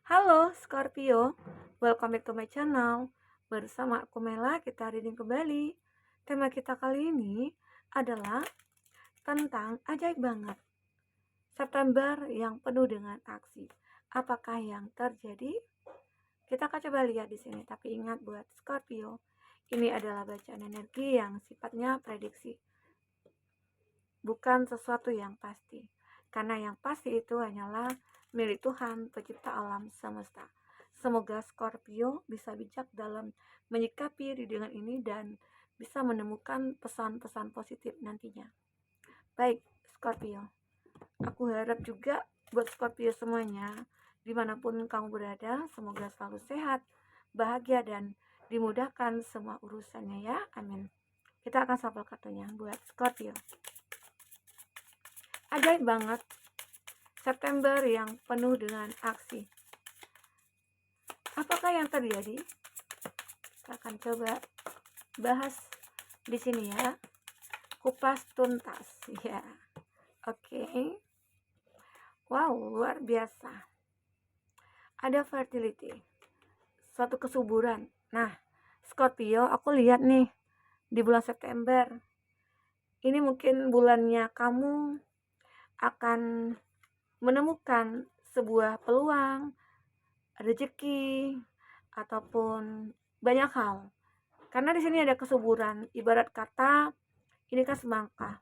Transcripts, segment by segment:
Halo Scorpio, welcome back to my channel. Bersama aku Mela, kita reading kembali. Tema kita kali ini adalah tentang ajaib banget. September yang penuh dengan aksi. Apakah yang terjadi? Kita akan coba lihat di sini. Tapi ingat buat Scorpio, ini adalah bacaan energi yang sifatnya prediksi, bukan sesuatu yang pasti. Karena yang pasti itu hanyalah milik Tuhan, pencipta alam semesta. Semoga Scorpio bisa bijak dalam menyikapi readingan ini dan bisa menemukan pesan-pesan positif nantinya. Baik, Scorpio. Aku harap juga buat Scorpio semuanya, dimanapun kamu berada, semoga selalu sehat, bahagia, dan dimudahkan semua urusannya ya. Amin. Kita akan shuffle kartunya buat Scorpio. Ajaib banget. September yang penuh dengan aksi. Apakah yang terjadi? Kita akan coba bahas di sini ya. Kupas tuntas ya. Oke. Wow, luar biasa. Ada fertility. Suatu kesuburan. Nah, Scorpio, aku lihat nih di bulan September. Ini mungkin bulannya kamu akan menemukan sebuah peluang, rezeki, ataupun banyak hal. Karena di sini ada kesuburan, ibarat kata ini kan semangka.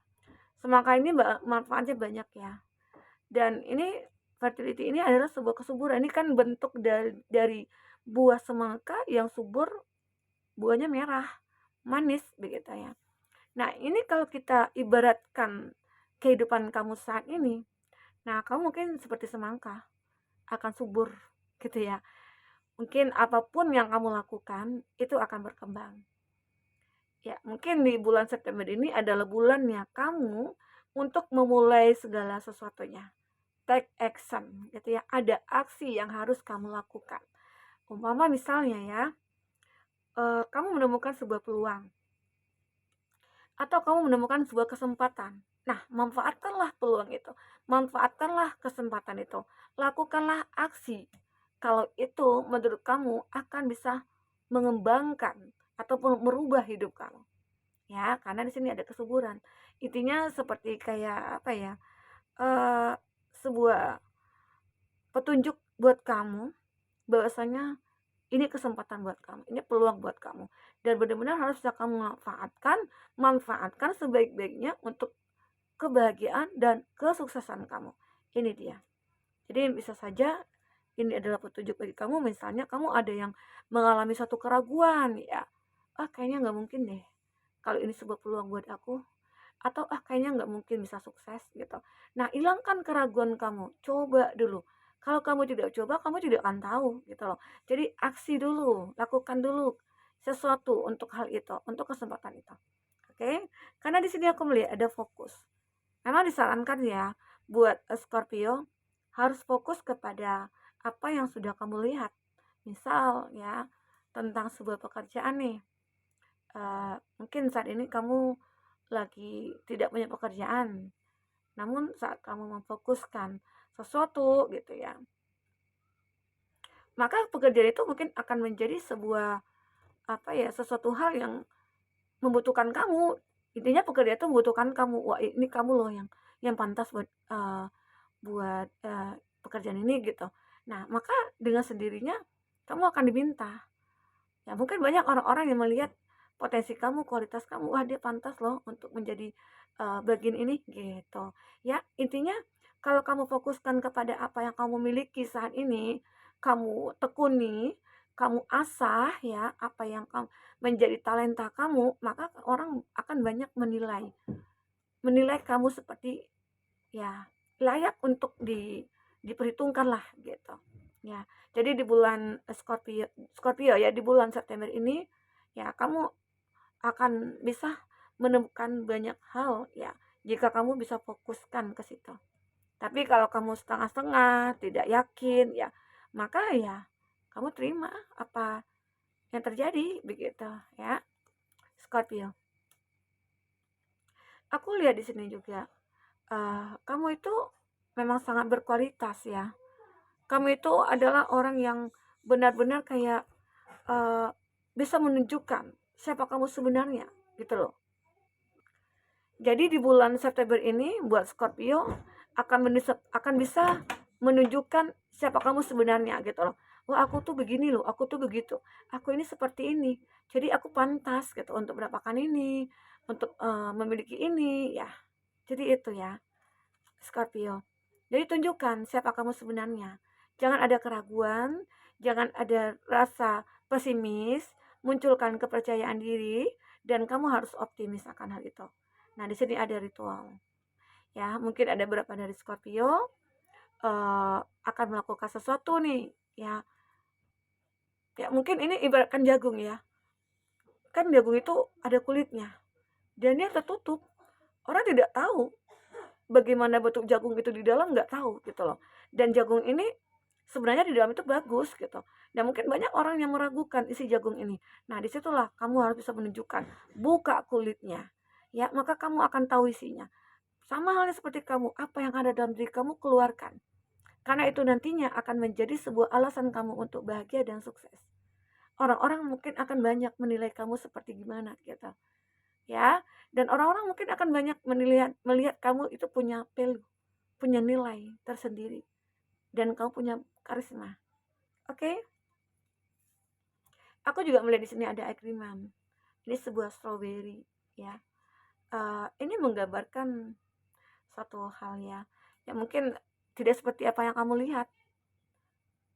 Semangka ini manfaatnya banyak ya. Dan ini fertility ini adalah sebuah kesuburan. Ini kan bentuk dari buah semangka yang subur, buahnya merah, manis begitu ya. Nah, ini kalau kita ibaratkan kehidupan kamu saat ini, nah kamu mungkin seperti semangka, akan subur gitu ya. Mungkin apapun yang kamu lakukan itu akan berkembang. Ya, mungkin di bulan September ini adalah bulannya kamu untuk memulai segala sesuatunya. Take action gitu ya. Ada aksi yang harus kamu lakukan. Umpama misalnya ya, kamu menemukan sebuah peluang atau kamu menemukan sebuah kesempatan. Nah, manfaatkanlah peluang itu. Manfaatkanlah kesempatan itu. Lakukanlah aksi. Kalau itu menurut kamu akan bisa mengembangkan ataupun merubah hidup kamu. Ya, karena di sini ada kesuburan. Intinya seperti kayak apa ya? eh Sebuah petunjuk buat kamu bahwasanya ini kesempatan buat kamu, ini peluang buat kamu. Dan benar-benar harus bisa kamu manfaatkan sebaik-baiknya untuk kebahagiaan dan kesuksesan kamu. Ini dia. Jadi bisa saja ini adalah petunjuk bagi kamu, misalnya kamu ada yang mengalami suatu keraguan ya. Kayaknya nggak mungkin deh kalau ini sebuah peluang buat aku, atau kayaknya nggak mungkin bisa sukses gitu. Nah, hilangkan keraguan kamu, coba dulu. Kalau kamu tidak coba, kamu tidak akan tahu gitu loh. Jadi aksi dulu, lakukan dulu sesuatu untuk hal itu, untuk kesempatan itu. Oke? Karena di sini aku melihat ada fokus. Memang disarankan ya buat Scorpio harus fokus kepada apa yang sudah kamu lihat. Misal ya, tentang sebuah pekerjaan nih. Mungkin saat ini kamu lagi tidak punya pekerjaan, namun saat kamu memfokuskan sesuatu gitu ya, maka pekerjaan itu mungkin akan menjadi sebuah apa ya, sesuatu hal yang membutuhkan kamu. Intinya pekerjaan itu membutuhkan kamu. Wah, ini kamu loh yang pantas buat pekerjaan ini gitu. Nah, maka dengan sendirinya kamu akan diminta. Ya, mungkin banyak orang-orang yang melihat potensi kamu, kualitas kamu, wah dia pantas loh untuk menjadi bagian ini gitu. Ya, intinya kalau kamu fokuskan kepada apa yang kamu miliki saat ini, kamu tekuni, kamu asah ya apa yang kamu menjadi talenta kamu, maka orang akan banyak menilai. Menilai kamu seperti ya layak untuk diperhitungkan lah gitu. Ya, jadi di bulan Scorpio ya, di bulan September ini ya kamu akan bisa menemukan banyak hal ya jika kamu bisa fokuskan ke situ. Tapi kalau kamu setengah-setengah, tidak yakin ya, maka ya kamu terima apa yang terjadi begitu ya, Scorpio. Aku lihat di sini juga kamu itu memang sangat berkualitas ya. kamu itu adalah orang yang benar-benar kayak bisa menunjukkan siapa kamu sebenarnya gitu loh. Jadi di bulan September ini buat Scorpio akan bisa menunjukkan siapa kamu sebenarnya gitu loh. Wah, aku tuh begini loh, aku tuh begitu. Aku ini seperti ini. Jadi aku pantas gitu untuk mendapatkan ini, untuk memiliki ini ya. Jadi itu ya, Scorpio. Jadi tunjukkan siapa kamu sebenarnya. Jangan ada keraguan, jangan ada rasa pesimis, munculkan kepercayaan diri dan kamu harus optimis akan hal itu. Nah, di sini ada ritual. Ya, mungkin ada beberapa dari Scorpio akan melakukan sesuatu nih, ya. Ya, mungkin ini ibaratkan jagung ya. Kan jagung itu ada kulitnya dan dia tertutup. Orang tidak tahu bagaimana bentuk jagung itu di dalam, nggak tahu gitu loh. Dan jagung ini sebenarnya di dalam itu bagus gitu. Dan mungkin banyak orang yang meragukan isi jagung ini. Nah, disitulah kamu harus bisa menunjukkan, buka kulitnya. Ya, maka kamu akan tahu isinya. Sama halnya seperti kamu, apa yang ada dalam diri kamu keluarkan. Karena itu nantinya akan menjadi sebuah alasan kamu untuk bahagia dan sukses. Orang-orang mungkin akan banyak menilai kamu seperti gimana gitu. Ya, dan orang-orang mungkin akan banyak melihat kamu itu punya value, punya nilai tersendiri dan kamu punya karisma. Oke? Aku juga melihat di sini ada agreement. Ini sebuah strawberry ya. Ini menggambarkan satu hal ya. Ya mungkin tidak seperti apa yang kamu lihat.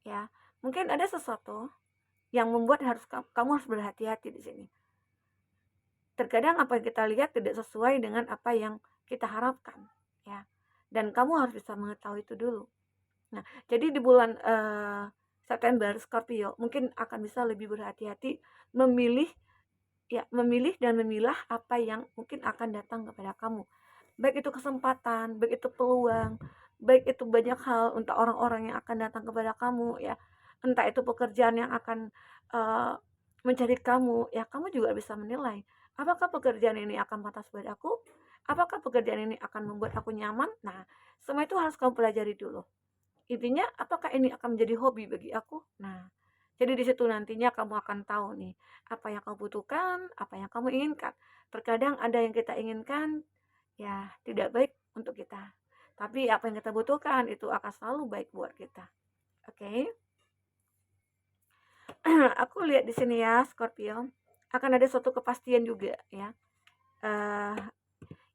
Ya, mungkin ada sesuatu yang membuat kamu harus berhati-hati di sini. Terkadang apa yang kita lihat tidak sesuai dengan apa yang kita harapkan, ya. Dan kamu harus bisa mengetahui itu dulu. Nah, jadi di bulan September Scorpio mungkin akan bisa lebih berhati-hati memilih dan memilah apa yang mungkin akan datang kepada kamu. Baik itu kesempatan, baik itu peluang, baik itu banyak hal untuk orang-orang yang akan datang kepada kamu ya. Entah itu pekerjaan yang akan mencari kamu, ya kamu juga bisa menilai apakah pekerjaan ini akan pantas buat aku? Apakah pekerjaan ini akan membuat aku nyaman? Nah, semua itu harus kamu pelajari dulu. Intinya, apakah ini akan menjadi hobi bagi aku? Nah, jadi di situ nantinya kamu akan tahu nih, apa yang kamu butuhkan, apa yang kamu inginkan. Terkadang ada yang kita inginkan, ya tidak baik untuk kita. Tapi apa yang kita butuhkan itu akan selalu baik buat kita. Oke? Aku lihat di sini ya, Scorpio, akan ada suatu kepastian juga ya.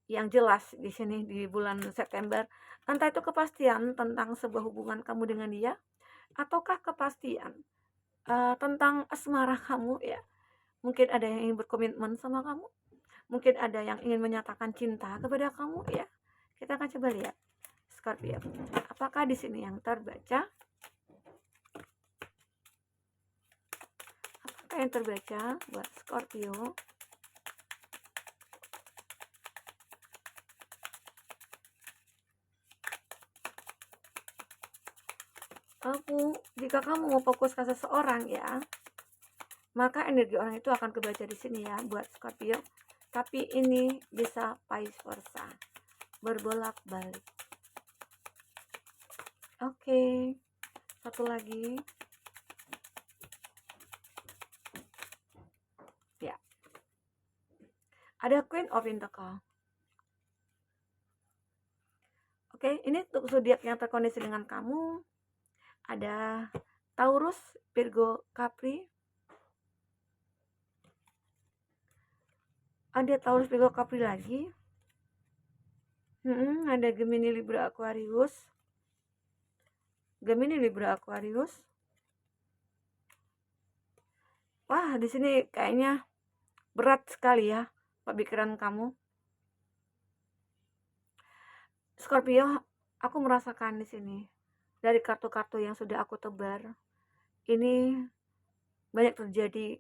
Yang jelas di sini di bulan September, entah itu kepastian tentang sebuah hubungan kamu dengan dia, ataukah kepastian tentang asmara kamu ya. Mungkin ada yang ingin berkomitmen sama kamu, mungkin ada yang ingin menyatakan cinta kepada kamu ya. Kita akan coba lihat Scorpio, apakah di sini yang terbaca? Apakah yang terbaca buat Scorpio? Jika kamu mau fokus ke seseorang ya, maka energi orang itu akan kebaca di sini ya buat Scorpio. Tapi ini bisa vice versa, berbolak-balik. Oke, satu lagi. Ya, ada Queen of Pentacles. Oke, ini untuk zodiak yang terkoneksi dengan kamu. Ada Taurus, Virgo, Capri. Ada Taurus, Virgo, Capri lagi. Ada Gemini, Libra, Aquarius. Gemini, Libra, Aquarius. Wah, di sini kayaknya berat sekali ya pikiran kamu. Scorpio, aku merasakan di sini dari kartu-kartu yang sudah aku tebar, ini banyak terjadi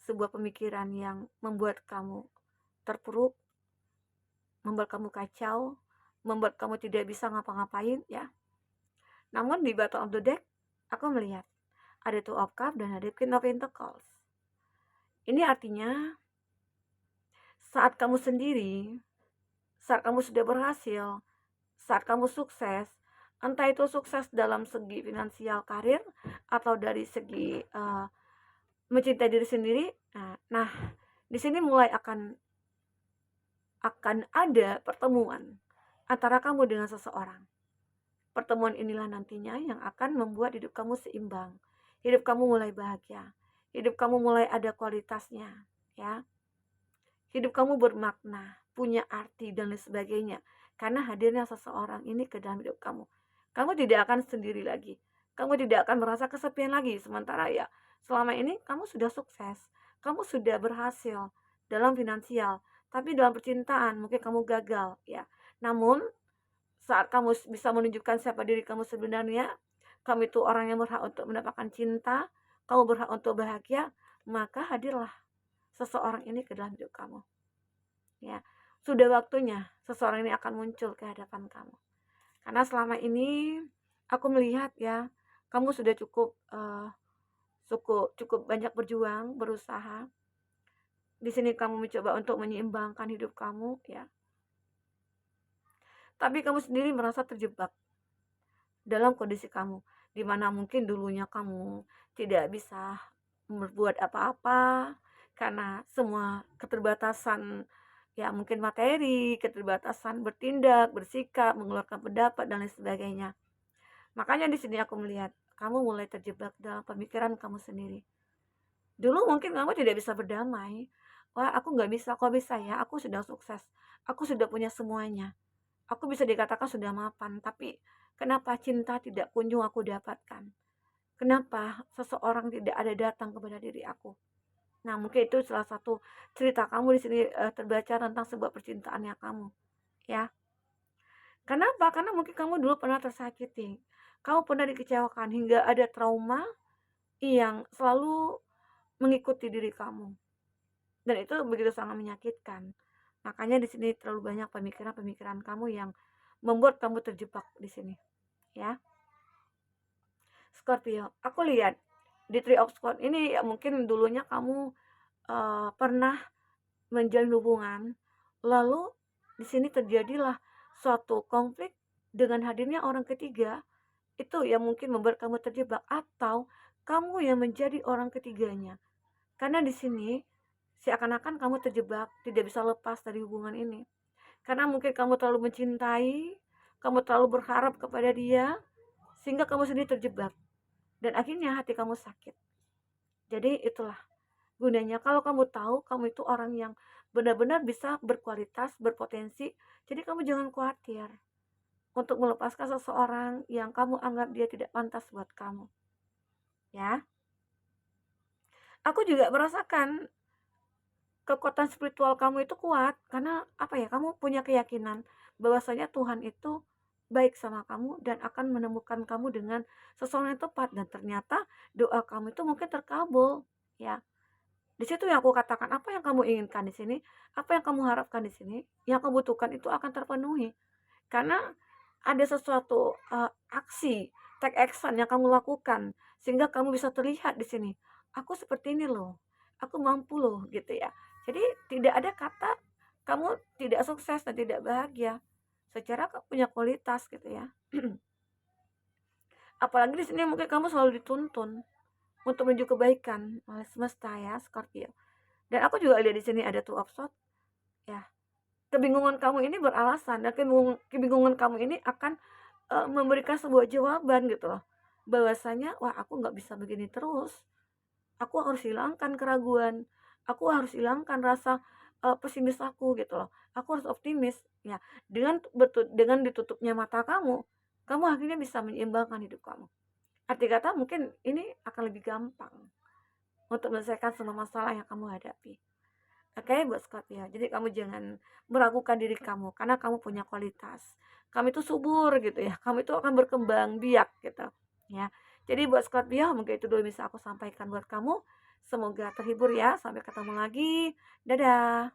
sebuah pemikiran yang membuat kamu terpuruk, membuat kamu kacau, membuat kamu tidak bisa ngapa-ngapain ya. Namun di bottom of the deck, aku melihat ada Two of Cups dan ada Queen of Pentacles. Ini artinya saat kamu sendiri, saat kamu sudah berhasil, saat kamu sukses, entah itu sukses dalam segi finansial karir atau dari segi mencintai diri sendiri. Nah, di sini mulai akan ada pertemuan antara kamu dengan seseorang. Pertemuan inilah nantinya yang akan membuat hidup kamu seimbang. Hidup kamu mulai bahagia. Hidup kamu mulai ada kualitasnya, ya. Hidup kamu bermakna, punya arti dan lain sebagainya. Karena hadirnya seseorang ini ke dalam hidup kamu. Kamu tidak akan sendiri lagi. Kamu tidak akan merasa kesepian lagi. Sementara ya, selama ini kamu sudah sukses. Kamu sudah berhasil dalam finansial. Tapi dalam percintaan mungkin kamu gagal, ya. Namun, saat kamu bisa menunjukkan siapa diri kamu sebenarnya, kamu itu orang yang berhak untuk mendapatkan cinta, kamu berhak untuk bahagia, maka hadirlah seseorang ini ke dalam hidup kamu. Ya, sudah waktunya seseorang ini akan muncul ke hadapan kamu. Karena selama ini aku melihat ya, kamu sudah cukup banyak berjuang, berusaha. Di sini kamu mencoba untuk menyeimbangkan hidup kamu, ya. Tapi kamu sendiri merasa terjebak dalam kondisi kamu, di mana mungkin dulunya kamu tidak bisa berbuat apa-apa karena semua keterbatasan, ya mungkin materi, keterbatasan bertindak, bersikap, mengeluarkan pendapat dan lain sebagainya. Makanya di sini aku melihat kamu mulai terjebak dalam pemikiran kamu sendiri. Dulu mungkin kamu tidak bisa berdamai. Wah, aku nggak bisa, kok bisa ya? Aku sudah sukses, aku sudah punya semuanya. Aku bisa dikatakan sudah mapan, tapi kenapa cinta tidak kunjung aku dapatkan? Kenapa seseorang tidak ada datang kepada diri aku? Nah, mungkin itu salah satu cerita kamu di sini terbaca tentang sebuah percintaannya kamu, ya. Kenapa? Karena mungkin kamu dulu pernah tersakiti, kamu pernah dikecewakan hingga ada trauma yang selalu mengikuti diri kamu, dan itu begitu sangat menyakitkan. Makanya di sini terlalu banyak pemikiran-pemikiran kamu yang membuat kamu terjebak di sini, ya. Scorpio, aku lihat di Three of Swords ini ya mungkin dulunya kamu pernah menjalin hubungan, lalu di sini terjadilah suatu konflik dengan hadirnya orang ketiga, itu yang mungkin membuat kamu terjebak atau kamu yang menjadi orang ketiganya. Karena di sini seakan-akan kamu terjebak, tidak bisa lepas dari hubungan ini. Karena mungkin kamu terlalu mencintai, kamu terlalu berharap kepada dia, sehingga kamu sendiri terjebak. Dan akhirnya hati kamu sakit. Jadi itulah gunanya kalau kamu tahu kamu itu orang yang benar-benar bisa berkualitas, berpotensi. Jadi kamu jangan khawatir untuk melepaskan seseorang yang kamu anggap dia tidak pantas buat kamu. Ya. Aku juga merasakan kekuatan spiritual kamu itu kuat karena apa ya? Kamu punya keyakinan bahwasanya Tuhan itu baik sama kamu dan akan menemukan kamu dengan seseorang yang tepat, dan ternyata doa kamu itu mungkin terkabul, ya. Di situ yang aku katakan, apa yang kamu inginkan di sini, apa yang kamu harapkan di sini, yang kamu butuhkan itu akan terpenuhi. Karena ada sesuatu aksi, take action yang kamu lakukan sehingga kamu bisa terlihat di sini. Aku seperti ini loh. Aku mampu loh gitu ya. Jadi tidak ada kata kamu tidak sukses dan tidak bahagia. Secara kamu punya kualitas gitu ya. Apalagi di sini mungkin kamu selalu dituntun untuk menuju kebaikan oleh semesta ya, Scorpio. Dan aku juga lihat di sini ada Two of Swords, ya. Kebingungan kamu ini beralasan, dan kebingungan kamu ini akan memberikan sebuah jawaban gitu loh. Bahwasanya, wah aku nggak bisa begini terus. Aku harus hilangkan keraguan. Aku harus hilangkan rasa pesimis aku gitu loh. Aku harus optimis, ya. Dengan ditutupnya mata kamu akhirnya bisa menyeimbangkan hidup kamu. Arti kata mungkin ini akan lebih gampang untuk menyelesaikan semua masalah yang kamu hadapi. Oke, buat Scorpio. Jadi kamu jangan meragukan diri kamu karena kamu punya kualitas. Kamu itu subur gitu ya. Kamu itu akan berkembang biak gitu ya. Jadi buat Scorpio mungkin itu dulu bisa aku sampaikan buat kamu. Semoga terhibur ya. Sampai ketemu lagi. Dadah.